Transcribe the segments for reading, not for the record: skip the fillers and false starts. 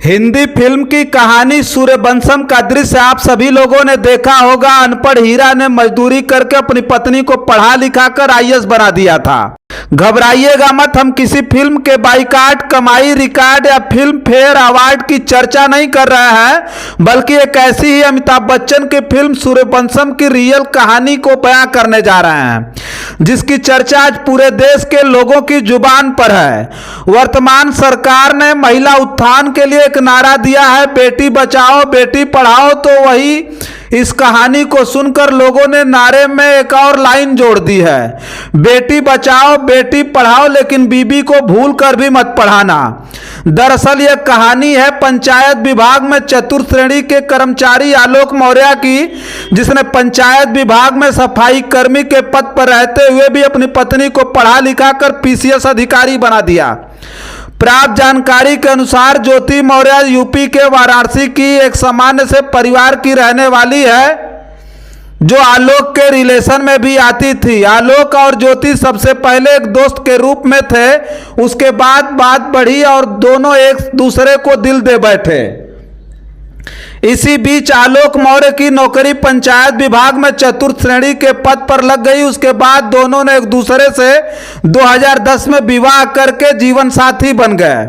Hindi film की कहानी सूर्यवंशम का दृश्य आप सभी लोगों ने देखा होगा। अनपढ़ हीरा ने मजदूरी करके अपनी पत्नी को पढ़ा लिखा कर आईएएस बना दिया था। घबराइएगा मत, हम किसी फिल्म के बाइकाट, कमाई रिकॉर्ड या फिल्म फेयर अवार्ड की चर्चा नहीं कर रहे हैं, बल्कि एक ऐसी ही अमिताभ बच्चन की फिल्म सूर्यवंशम की रियल कहानी को बयां करने जा रहे हैं, जिसकी चर्चा आज पूरे देश के लोगों की जुबान पर है। वर्तमान सरकार ने महिला उत्थान के लिए एक नारा दिया है, बेटी बचाओ बेटी पढ़ाओ। तो वही इस कहानी को सुनकर लोगों ने नारे में एक और लाइन जोड़ दी है, बेटी बचाओ बेटी पढ़ाओ, लेकिन बीबी को भूल कर भी मत पढ़ाना। दरअसल यह कहानी है पंचायत विभाग में चतुर्थ श्रेणी के कर्मचारी आलोक मौर्य की, जिसने पंचायत विभाग में सफाई कर्मी के पद पर रहते हुए भी अपनी पत्नी को पढ़ा लिखा कर पीसीएस अधिकारी बना दिया। प्राप्त जानकारी के अनुसार ज्योति मौर्य यूपी के वाराणसी की एक सामान्य से परिवार की रहने वाली है, जो आलोक के रिलेशन में भी आती थी। आलोक और ज्योति सबसे पहले एक दोस्त के रूप में थे, उसके बाद बात बढ़ी और दोनों एक दूसरे को दिल दे बैठे। इसी बीच आलोक मौर्य की नौकरी पंचायत विभाग में चतुर्थ श्रेणी के पद पर लग गई। उसके बाद दोनों ने एक दूसरे से 2010 में विवाह करके जीवन साथी बन गए।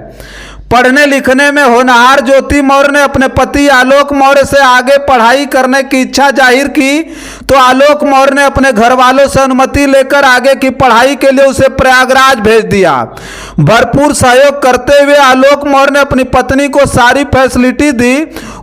पढ़ने लिखने में होनहार ज्योति मौर्य ने अपने पति आलोक मौर्य से आगे पढ़ाई करने की इच्छा जाहिर की, तो आलोक मौर्य ने अपने घर वालों से अनुमति लेकर आगे की पढ़ाई के लिए उसे प्रयागराज भेज दिया। भरपूर सहयोग करते हुए आलोक मौर्य ने अपनी पत्नी को सारी फैसिलिटी दी।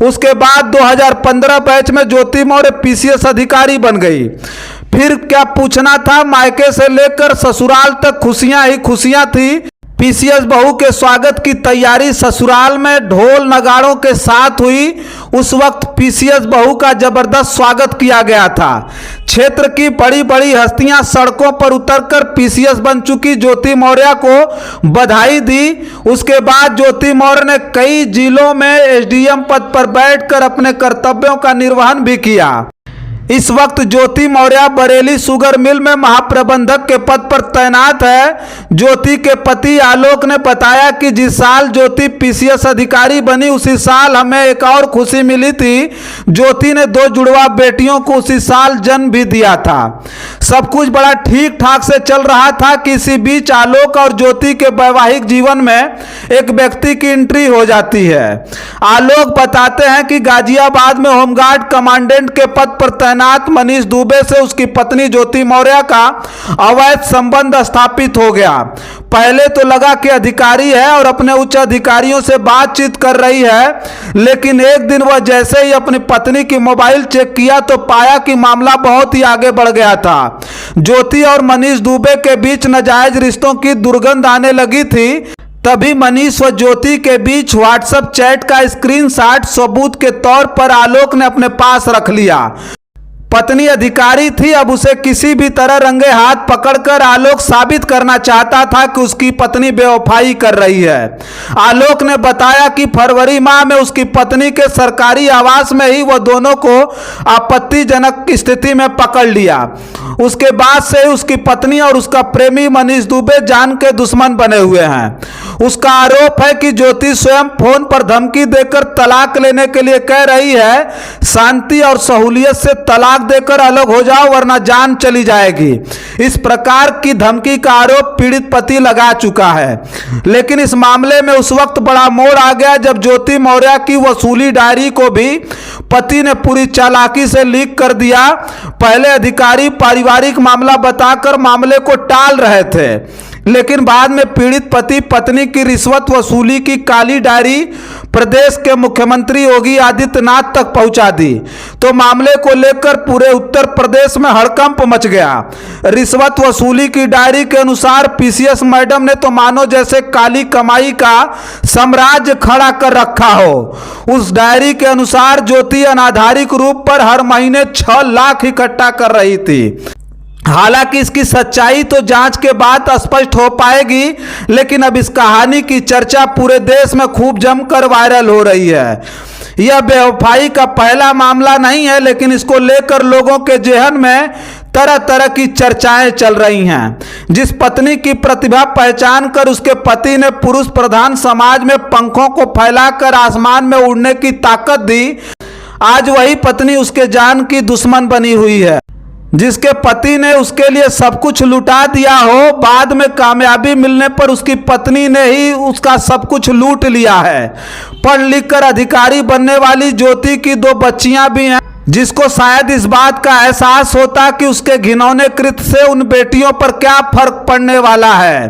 उसके बाद 2015 बैच में ज्योति मौर्य पीसीएस अधिकारी बन गई। फिर क्या पूछना था, मायके से लेकर ससुराल तक खुशियां ही खुशियां थी। पीसीएस बहू के स्वागत की तैयारी ससुराल में ढोल नगाड़ों के साथ हुई। उस वक्त पीसीएस बहू का जबरदस्त स्वागत किया गया था। क्षेत्र की बड़ी बड़ी हस्तियां सड़कों पर उतरकर पीसीएस बन चुकी ज्योति मौर्य को बधाई दी। उसके बाद ज्योति मौर्य ने कई जिलों में एसडीएम पद पर बैठकर अपने कर्तव्यों का निर्वहन भी किया। इस वक्त ज्योति मौर्य बरेली शुगर मिल में महाप्रबंधक के पद पर तैनात है। ज्योति के पति आलोक ने बताया कि जिस साल ज्योति पीसीएस अधिकारी बनी, उसी साल हमें एक और खुशी मिली थी। ज्योति ने 2 जुड़वा बेटियों को उसी साल जन्म भी दिया था। सब कुछ बड़ा ठीक ठाक से चल रहा था कि इसी बीच आलोक और ज्योति के वैवाहिक जीवन में एक व्यक्ति की एंट्री हो जाती है। आलोक बताते हैं कि गाजियाबाद में होमगार्ड कमांडेंट के पद पर तैनात मनीष दुबे से उसकी पत्नी ज्योति मौर्य का अवैध संबंध स्थापित हो गया। पहले तो लगा कि अधिकारी है और अपने उच्च अधिकारियों से बातचीत कर रही है, लेकिन एक दिन वह जैसे ही अपनी पत्नी की मोबाइल चेक किया तो पाया कि मामला बहुत ही आगे बढ़ गया था। ज्योति और मनीष दुबे के बीच नाजायज रिश्तों की दुर्गंध आने लगी थी। तभी मनीष व ज्योति के बीच व्हाट्सएप चैट का स्क्रीनशॉट सबूत के तौर पर आलोक ने अपने पास रख लिया। पत्नी अधिकारी थी, अब उसे किसी भी तरह रंगे हाथ पकड़कर आलोक साबित करना चाहता था कि उसकी पत्नी बेवफाई कर रही है। आलोक ने बताया कि फरवरी माह में उसकी पत्नी के सरकारी आवास में ही वह दोनों को आपत्तिजनक स्थिति में पकड़ लिया। उसके बाद से उसकी पत्नी और उसका प्रेमी मनीष दुबे जान के दुश्मन बने हुए हैं। उसका आरोप है कि ज्योति स्वयं फोन पर धमकी देकर तलाक लेने के लिए कह रही है, शांति और सहूलियत से तलाक देकर अलग हो जाओ वरना जान चली जाएगी। इस प्रकार की धमकी का आरोप पीड़ित पति लगा चुका है। लेकिन इस मामले में उस वक्त बड़ा मोड़ आ गया जब ज्योति मौर्य की वसूली डायरी को भी पति ने पूरी चालाकी से लीक कर दिया। पहले अधिकारी पारिवारिक मामला बताकर मामले को टाल रहे थे, लेकिन बाद में पीड़ित पति पत्नी की रिश्वत वसूली की काली डायरी प्रदेश के मुख्यमंत्री योगी आदित्यनाथ तक पहुंचा दी, तो मामले को लेकर पूरे उत्तर प्रदेश में हड़कंप मच गया। रिश्वत वसूली की डायरी के अनुसार पीसीएस मैडम ने तो मानो जैसे काली कमाई का साम्राज्य खड़ा कर रखा हो। उस डायरी के अनुसार ज्योति अनाधारिक रूप पर हर महीने 6 लाख इकट्ठा कर रही थी। हालांकि इसकी सच्चाई तो जांच के बाद स्पष्ट हो पाएगी, लेकिन अब इस कहानी की चर्चा पूरे देश में खूब जमकर वायरल हो रही है। यह बेवफाई का पहला मामला नहीं है, लेकिन इसको लेकर लोगों के जेहन में तरह तरह की चर्चाएं चल रही हैं। जिस पत्नी की प्रतिभा पहचान कर उसके पति ने पुरुष प्रधान समाज में पंखों को फैलाकर आसमान में उड़ने की ताकत दी, आज वही पत्नी उसके जान की दुश्मन बनी हुई है। जिसके पति ने उसके लिए सब कुछ लुटा दिया हो, बाद में कामयाबी मिलने पर उसकी पत्नी ने ही उसका सब कुछ लूट लिया है। पढ़ लिख कर अधिकारी बनने वाली ज्योति की 2 बच्चियां भी हैं, जिसको शायद इस बात का एहसास होता कि उसके घिनौने कृत्य से उन बेटियों पर क्या फर्क पड़ने वाला है।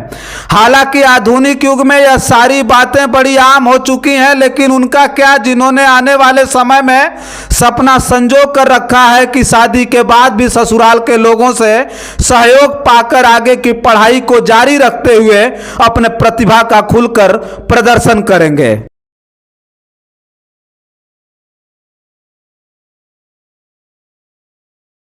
हालांकि आधुनिक युग में यह सारी बातें बड़ी आम हो चुकी हैं, लेकिन उनका क्या, जिन्होंने आने वाले समय में सपना संजो कर रखा है कि शादी के बाद भी ससुराल के लोगों से सहयोग पाकर आगे की पढ़ाई को जारी रखते हुए अपने प्रतिभा का खुलकर प्रदर्शन करेंगे।